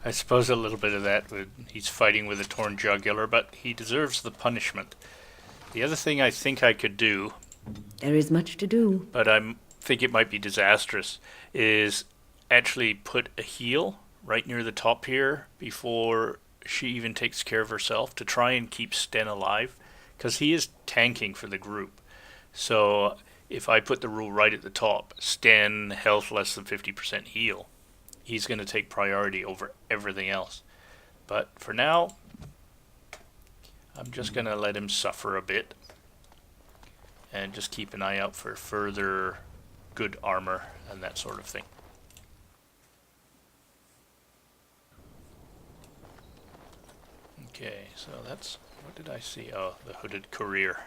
I suppose a little bit of that. He's fighting with a torn jugular, but he deserves the punishment. The other thing I think I could do, There is much to do. but I think it might be disastrous, is actually put a heal right near the top here before she even takes care of herself to try and keep Sten alive, because he is tanking for the group. So if I put the rule right at the top, Sten, health less than 50% heal, he's going to take priority over everything else. But for now, I'm just going to let him suffer a bit and just keep an eye out for further good armor and that sort of thing. Okay, so that's, what did I see? Oh, the hooded courier.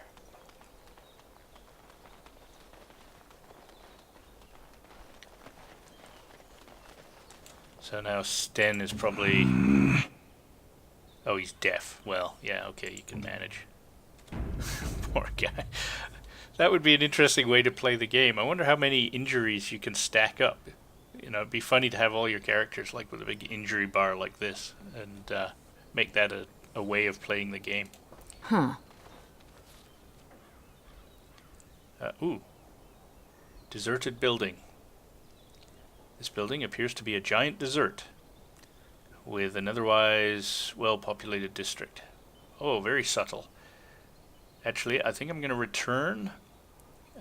So now Sten is probably... Oh, he's deaf. Well, yeah, okay, you can manage. Poor guy. That would be an interesting way to play the game. I wonder how many injuries you can stack up. You know, it'd be funny to have all your characters like with a big injury bar like this and make that a way of playing the game. Huh. Ooh. Deserted building. This building appears to be a giant desert with an otherwise well-populated district. Oh, very subtle. Actually, I think I'm going to return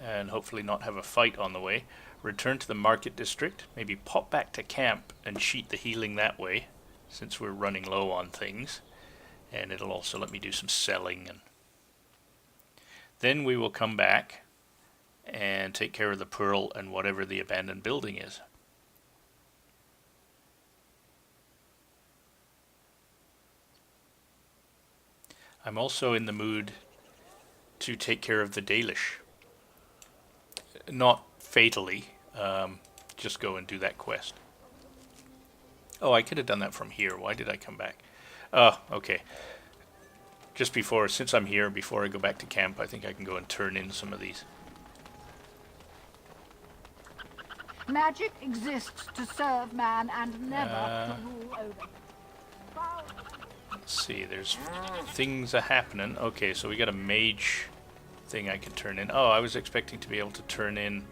and hopefully not have a fight on the way. Return to the market district, maybe pop back to camp and cheat the healing that way, since we're running low on things. And it'll also let me do some selling. And then we will come back and take care of the pearl and whatever the abandoned building is. I'm also in the mood to take care of the Dalish. Not fatally, just go and do that quest. Oh, I could have done that from here. Why did I come back? Oh, okay. Just before, since I'm here, before I go back to camp, I think I can go and turn in some of these. Magic exists to serve man and never to rule over. Let's see, there's things are happening. Okay, so we got a mage thing I can turn in. Oh, I was expecting to be able to turn in...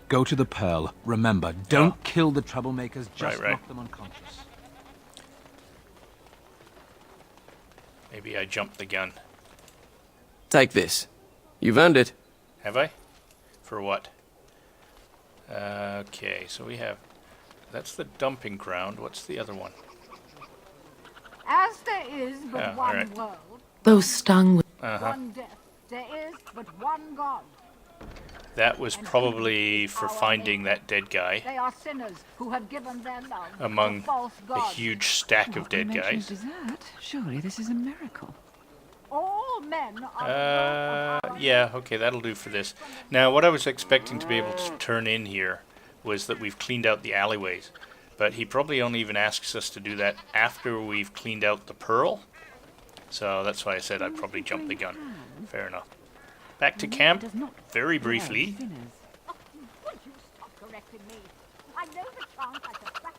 Go to the Pearl. Remember, don't kill the troublemakers, just Right. knock them unconscious. Maybe I jumped the gun. Take this. You've earned it. Have I? For what? Okay, so we have... That's the dumping ground. What's the other one? As there is but Oh, one alright. world, Those stung with one death, there is but one God. That was probably for finding that dead guy They are sinners who have given their love among to false a gods. huge stack of dead guys. Dessert? Surely this is a miracle. All men are Yeah, okay, that'll do for this. Now, what I was expecting to be able to turn in here was that we've cleaned out the alleyways. But he probably only even asks us to do that after we've cleaned out the pearl. So that's why I said I'd probably jump the gun. Fair enough. Back to camp, very briefly. Would you stop correcting me? I know the chant like a crack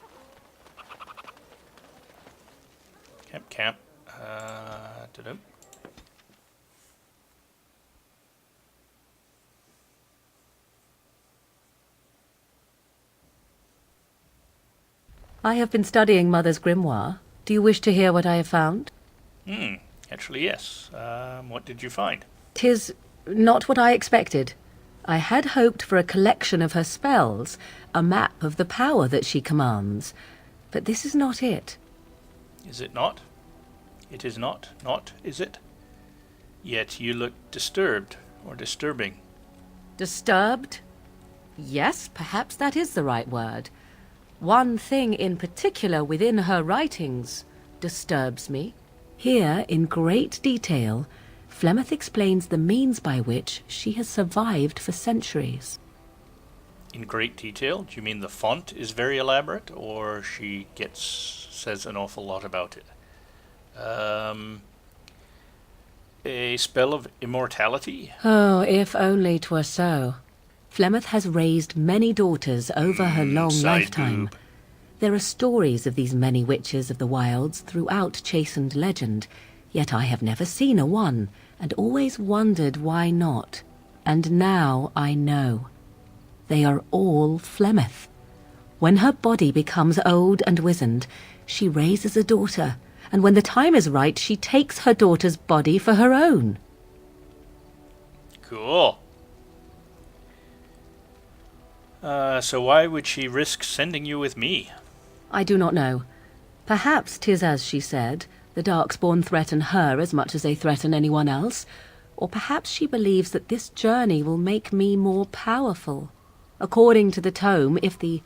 of... Camp. Da-dum. I have been studying Mother's grimoire. Do you wish to hear what I have found? Actually, yes. What did you find? 'Tis not what I expected. I had hoped for a collection of her spells, a map of the power that she commands. But this is not it. Is it not? It is not. Not, is it? Yet you look disturbed, or disturbing. Disturbed? Yes, perhaps that is the right word. One thing in particular within her writings disturbs me. Here, in great detail, Flemeth explains the means by which she has survived for centuries. In great detail? Do you mean the font is very elaborate, or she says an awful lot about it? A spell of immortality? Oh, if only 'twere so. Flemeth has raised many daughters over her long Side lifetime. boob. There are stories of these many witches of the wilds throughout chastened legend, yet I have never seen a one, and always wondered why not. And now I know. They are all Flemeth. When her body becomes old and wizened, she raises a daughter, and when the time is right, she takes her daughter's body for her own. Cool. So why would she risk sending you with me? I do not know. Perhaps 'tis as she said, the Darkspawn threaten her as much as they threaten anyone else, or perhaps she believes that this journey will make me more powerful. According to the tome, if the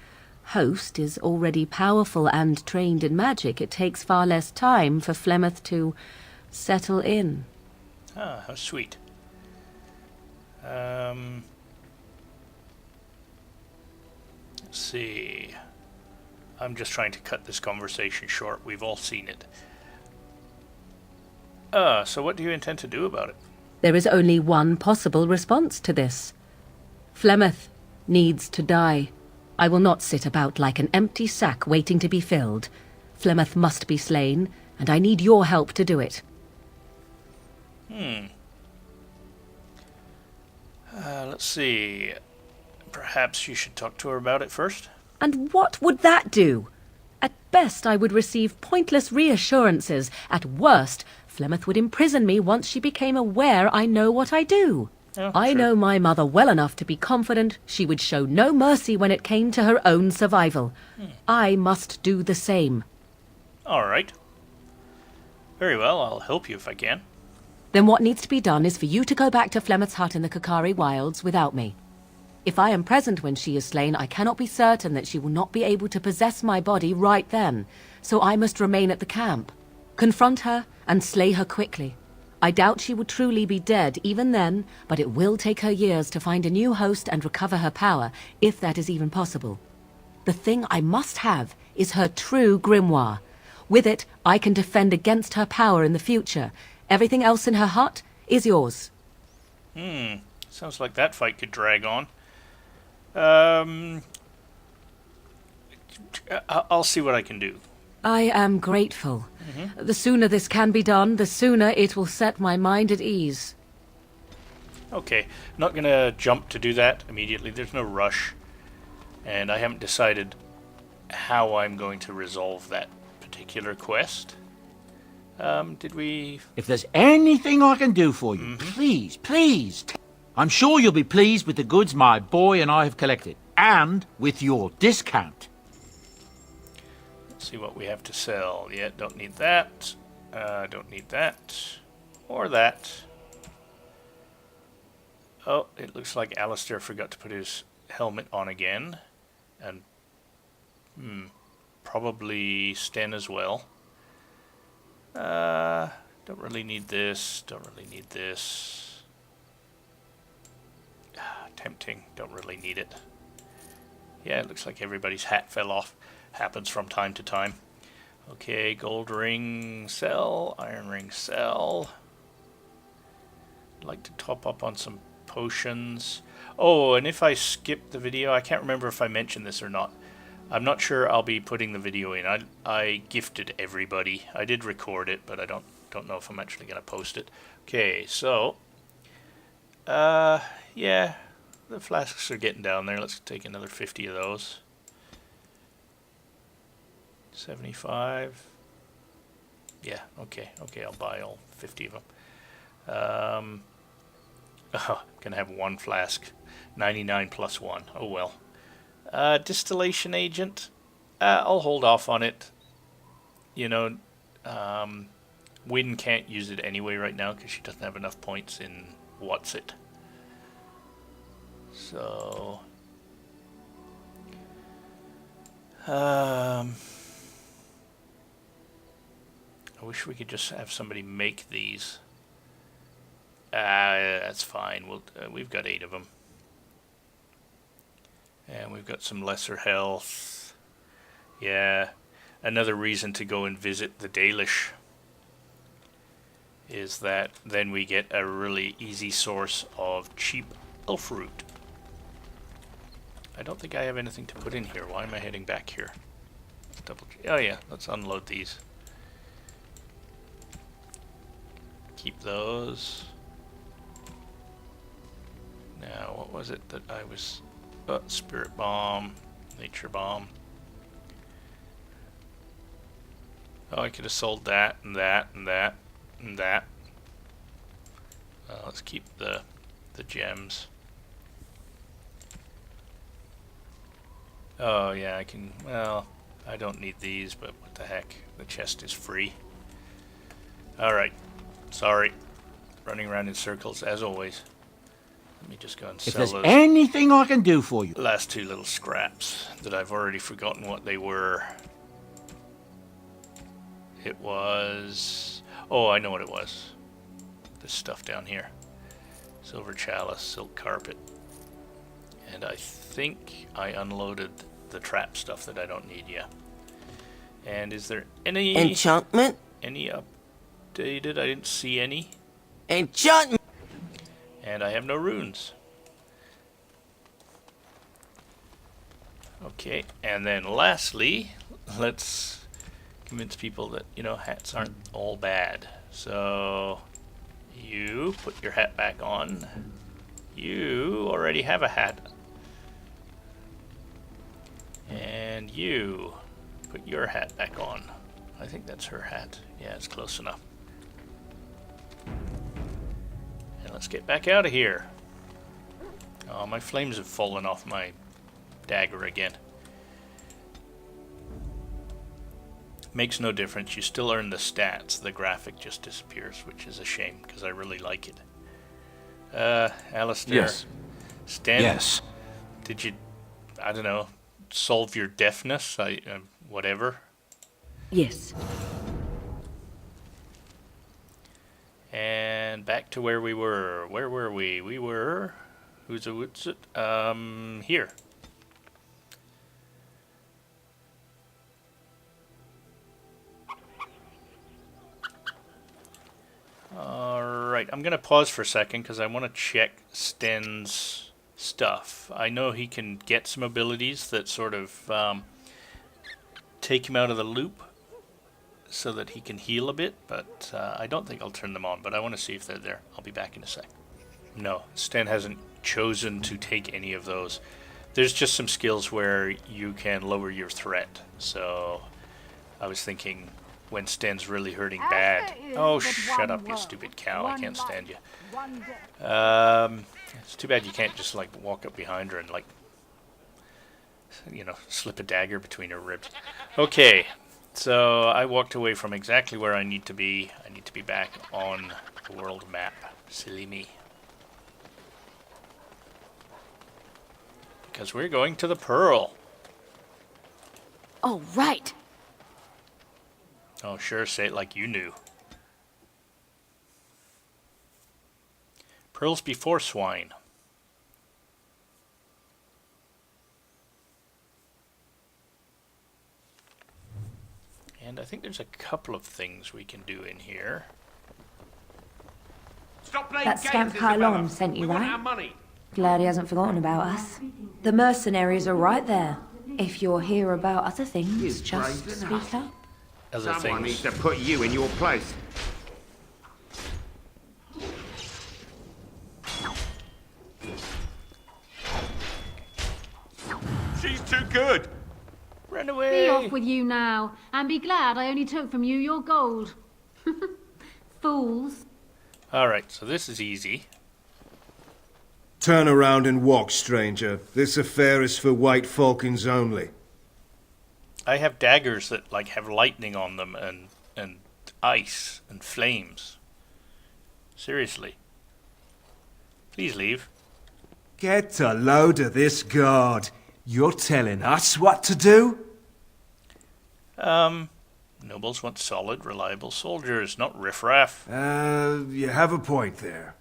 host is already powerful and trained in magic, it takes far less time for Flemeth to settle in. Ah, how sweet. Let's see. I'm just trying to cut this conversation short. We've all seen it. So what do you intend to do about it? There is only one possible response to this. Flemeth needs to die. I will not sit about like an empty sack waiting to be filled. Flemeth must be slain, and I need your help to do it. Let's see. Perhaps you should talk to her about it first? And what would that do? At best, I would receive pointless reassurances. At worst, Flemeth would imprison me once she became aware I know what I do. Oh, I sure. know my mother well enough to be confident she would show no mercy when it came to her own survival. I must do the same. All right. Very well, I'll help you if I can. Then what needs to be done is for you to go back to Flemeth's hut in the Kakari Wilds without me. If I am present when she is slain, I cannot be certain that she will not be able to possess my body right then, so I must remain at the camp. Confront her and slay her quickly. I doubt she will truly be dead even then, but it will take her years to find a new host and recover her power, if that is even possible. The thing I must have is her true grimoire. With it, I can defend against her power in the future. Everything else in her hut is yours. Sounds like that fight could drag on. I'll see what I can do. I am grateful. The sooner this can be done, the sooner it will set my mind at ease. Okay, not gonna jump to do that immediately. There's no rush. And I haven't decided how I'm going to resolve that particular quest. Did we... If there's anything I can do for you, please, please. I'm sure you'll be pleased with the goods my boy and I have collected, and with your discount. Let's see what we have to sell. Yeah, don't need that. Don't need that. Or that. Oh, it looks like Alistair forgot to put his helmet on again. And probably Sten as well. Don't really need this. Don't really need this. Tempting. Don't really need it. Yeah, it looks like everybody's hat fell off. Happens from time to time. Okay, gold ring, sell. Iron ring, sell. I'd like to top up on some potions. Oh, and if I skip the video, I can't remember if I mentioned this or not. I'm not sure I'll be putting the video in. I gifted everybody. I did record it, but I don't know if I'm actually going to post it. Okay, so yeah, the flasks are getting down there. Let's take another 50 of those. 75. Yeah, okay, I'll buy all 50 of them. Oh, I'm gonna have one flask. 99 plus 1. Oh well. Distillation agent. I'll hold off on it. You know, Wynn can't use it anyway right now because she doesn't have enough points in What's It. So, I wish we could just have somebody make these. That's fine. We've got 8 of them. And we've got some lesser health. Yeah. Another reason to go and visit the Dalish is that then we get a really easy source of cheap elf root. I don't think I have anything to put in here. Why am I heading back here? Oh yeah, let's unload these. Keep those. Now, what was it that I was... Oh, spirit bomb, nature bomb. Oh, I could have sold that and that and that and that. Let's keep the gems. Oh yeah, I can... Well, I don't need these, but what the heck. The chest is free. Alright. Sorry. Running around in circles, as always. Let me just go and If sell there's those anything I can do for you, last two little scraps that I've already forgotten what they were. It was... Oh, I know what it was. This stuff down here. Silver chalice, silk carpet. And I think I unloaded the trap stuff that I don't need yet. And is there any... Enchantment? Any updated? I didn't see any. Enchantment! And I have no runes. Okay, and then lastly, let's convince people that, you know, hats aren't all bad. So, you put your hat back on. You already have a hat. And you put your hat back on. I think that's her hat. Yeah, it's close enough. And let's get back out of here. Oh, my flames have fallen off my dagger again. Makes no difference. You still earn the stats. The graphic just disappears, which is a shame because I really like it. Alistair. Yes. Stan, Yes. did you, I don't know, solve your deafness? Whatever. Yes. And back to where we were. Where were we? We were... Who's it? Here. Alright, I'm going to pause for a second because I want to check Sten's stuff. I know he can get some abilities that sort of take him out of the loop so that he can heal a bit, but I don't think I'll turn them on, but I want to see if they're there. I'll be back in a sec. No, Sten hasn't chosen to take any of those. There's just some skills where you can lower your threat, so I was thinking when Sten's really hurting bad. Oh, shut up, you stupid cow. I can't stand you. It's too bad you can't just, like, walk up behind her and, like, you know, slip a dagger between her ribs. Okay, so I walked away from exactly where I need to be. I need to be back on the world map. Silly me. Because we're going to the Pearl. Oh, right. Oh, sure, say it like you knew. Pearls before swine. And I think there's a couple of things we can do in here. Stop playing That scamp games, Isabella. Kylon sent you, We want right? our money. Glad he hasn't forgotten about us. The mercenaries are right there. If you're here about other things, He's just brave speak enough. up. Other Someone needs things. to put you in your place. She's too good. Run away! Be off with you now, and be glad I only took from you your gold. Fools. Alright, so this is easy. Turn around and walk, stranger. This affair is for white falcons only. I have daggers that like have lightning on them and ice and flames. Seriously. Please leave. Get a load of this guard. You're telling us what to do? Nobles want solid, reliable soldiers, not riffraff. You have a point there.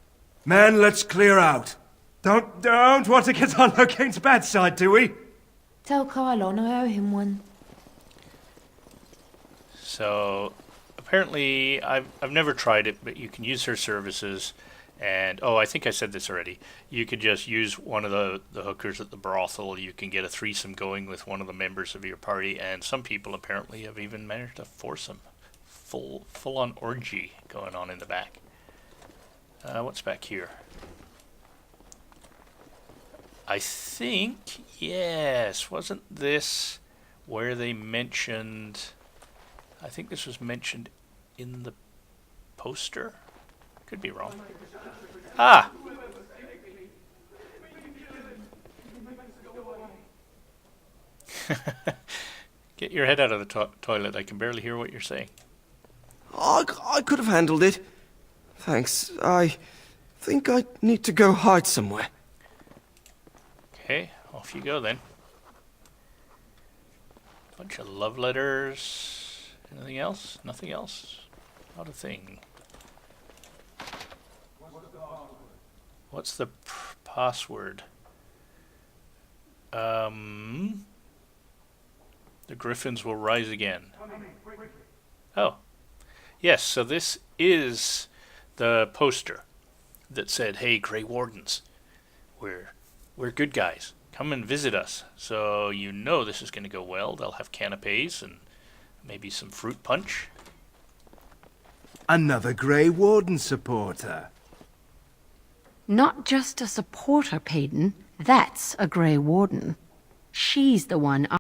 Man, let's clear out. Don't want to get on Locane's bad side, do we? Tell Kylon I owe him one. So apparently I've never tried it, but you can use her services And, oh, I think I said this already. You could just use one of the hookers at the brothel. You can get a threesome going with one of the members of your party. And some people apparently have even managed a foursome. Full-on orgy going on in the back. What's back here? I think, yes, wasn't this where they mentioned... I think this was mentioned in the poster? Could be wrong. Ah! Get your head out of the toilet. I can barely hear what you're saying. I could have handled it. Thanks. I think I need to go hide somewhere. Okay, off you go then. Bunch of love letters. Anything else? Nothing else? Not a thing. What's the password? The griffins will rise again. Oh. Yes, so this is the poster that said, hey, Grey Wardens, we're good guys. Come and visit us. So you know this is going to go well. They'll have canapes and maybe some fruit punch. Another Grey Warden supporter. Not just a supporter, Peyton. That's a Grey Warden. She's the one